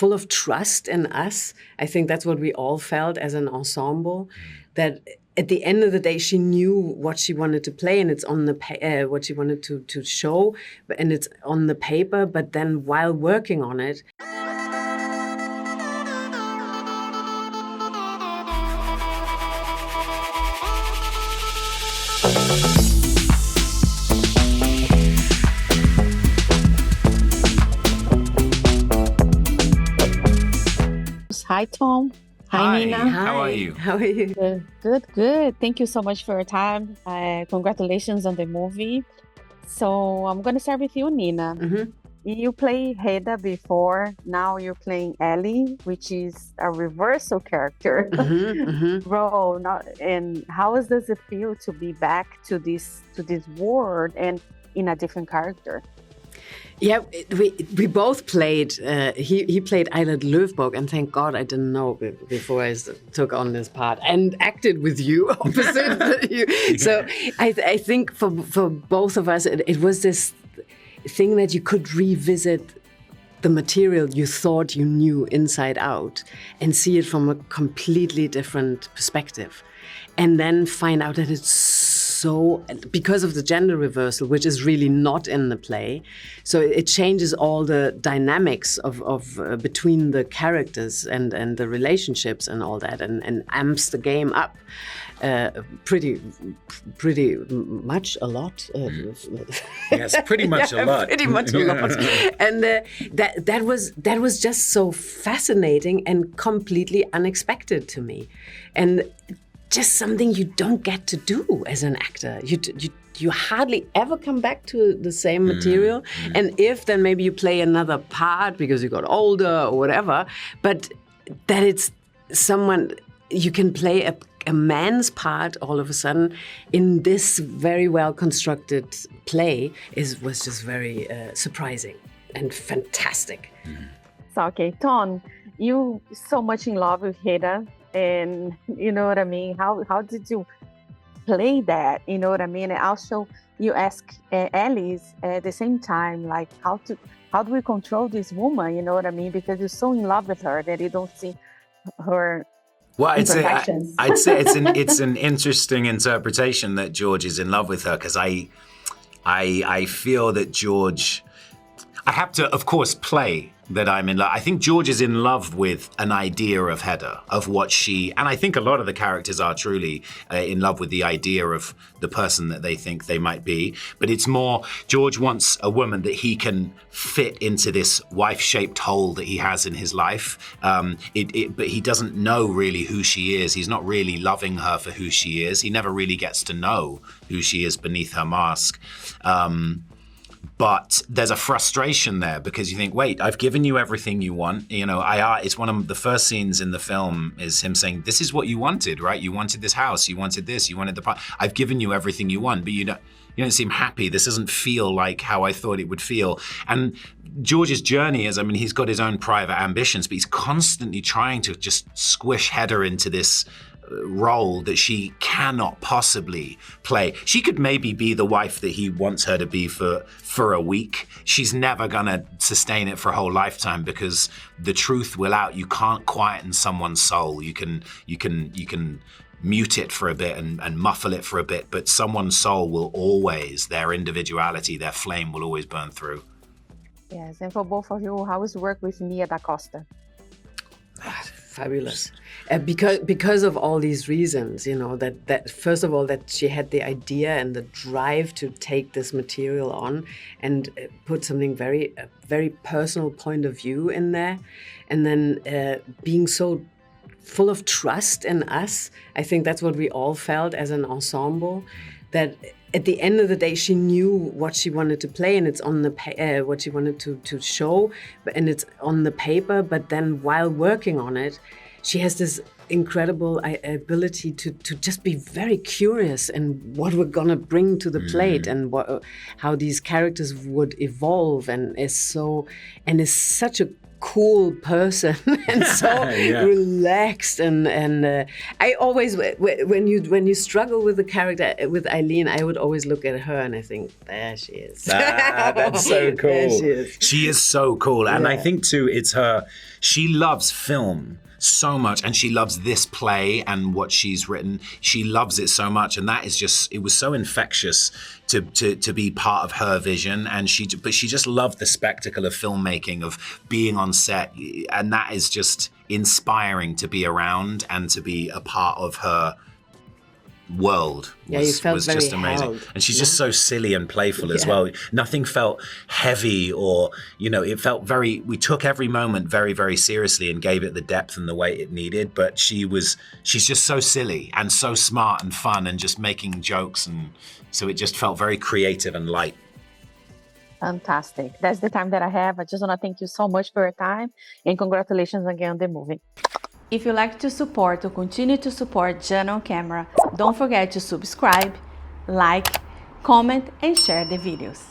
full of trust in us. I think that's what we all felt as an ensemble, that at the end of the day, she knew what she wanted to play, and it's on the what she wanted to show, and it's on the paper. But then, while working on it, Hi, Tom. Hi, Nina. How are you? How are you? Good. Thank you so much for your time. Congratulations on the movie. So I'm going to start with you, Nina. Mm-hmm. You played Hedda before. Now you're playing Ellie, which is a reversal character role. And how does it feel to be back to this world and in a different character? Yeah, we both played. He played Eileen Lovberg, and thank God I didn't know before I took on this part and acted with you opposite you. So I think for both of us, it was this thing that you could revisit the material you thought you knew inside out and see it from a completely different perspective, and then find out that it's so, because of the gender reversal, which is really not in the play, so it changes all the dynamics of between the characters and the relationships and all that, and amps the game up pretty much a lot. Yes, pretty much a lot. Pretty much a lot. And that was just so fascinating and completely unexpected to me, and just something you don't get to do as an actor. You hardly ever come back to the same material. And if, then maybe you play another part because you got older or whatever. But that it's someone, you can play a man's part all of a sudden in this very well constructed play was just very surprising and fantastic. So, okay, Tom, you so much in love with Hedda. And you know what I mean? How did you play that? You know what I mean? And also, you ask Alice at the same time, like, how do we control this woman? You know what I mean? Because you're so in love with her that you don't see her. Well, I'd say it's an interesting interpretation that George is in love with her, because I feel that George. I have to, of course, play that I'm in love. I think George is in love with an idea of Hedda, of what she, and I think a lot of the characters are truly in love with the idea of the person that they think they might be. But it's more, George wants a woman that he can fit into this wife-shaped hole that he has in his life. But he doesn't know really who she is. He's not really loving her for who she is. He never really gets to know who she is beneath her mask. But there's a frustration there because you think, wait, I've given you everything you want. You know, it's one of the first scenes in the film is him saying, this is what you wanted, right? You wanted this house, you wanted this, you wanted the part. I've given you everything you want, but you don't seem happy. This doesn't feel like how I thought it would feel. And George's journey is, he's got his own private ambitions, but he's constantly trying to just squish Hedda into this role that she cannot possibly play. She could maybe be the wife that he wants her to be for a week. She's never gonna sustain it for a whole lifetime because the truth will out. You can't quieten someone's soul. You can mute it for a bit and muffle it for a bit, but someone's soul will always, their individuality, their flame will always burn through. Yes, and for both of you, how was work with Nia DaCosta? Fabulous, because of all these reasons, you know, that first of all that she had the idea and the drive to take this material on and put something very personal point of view in there, and then being so full of trust in us. I think that's what we all felt as an ensemble, that at the end of the day, she knew what she wanted to play, and it's on the what she wanted to show, and it's on the paper. But then, while working on it, she has this incredible ability to just be very curious in what we're gonna bring to the plate and how these characters would evolve, and is such a cool person and so relaxed and I always when you struggle with the character with Eileen, I would always look at her and I think there she is. That's so cool. There she is. She is so cool, and I think too it's her. She loves film so much, and she loves this play and what she's written. She loves it so much, and that is just, it was so infectious to be part of her vision. And she just loved the spectacle of filmmaking, of being on set, and that is just inspiring to be around and to be a part of her world. Was just amazing. held. And she's just so silly and playful as well. Nothing felt heavy or, it felt we took every moment very, very seriously and gave it the depth and the weight it needed. But she's just so silly and so smart and fun and just making jokes. And so it just felt very creative and light. Fantastic. That's the time that I have. I just want to thank you so much for your time and congratulations again on the movie. If you like to support or continue to support Jana on Camera, don't forget to subscribe, like, comment, and share the videos.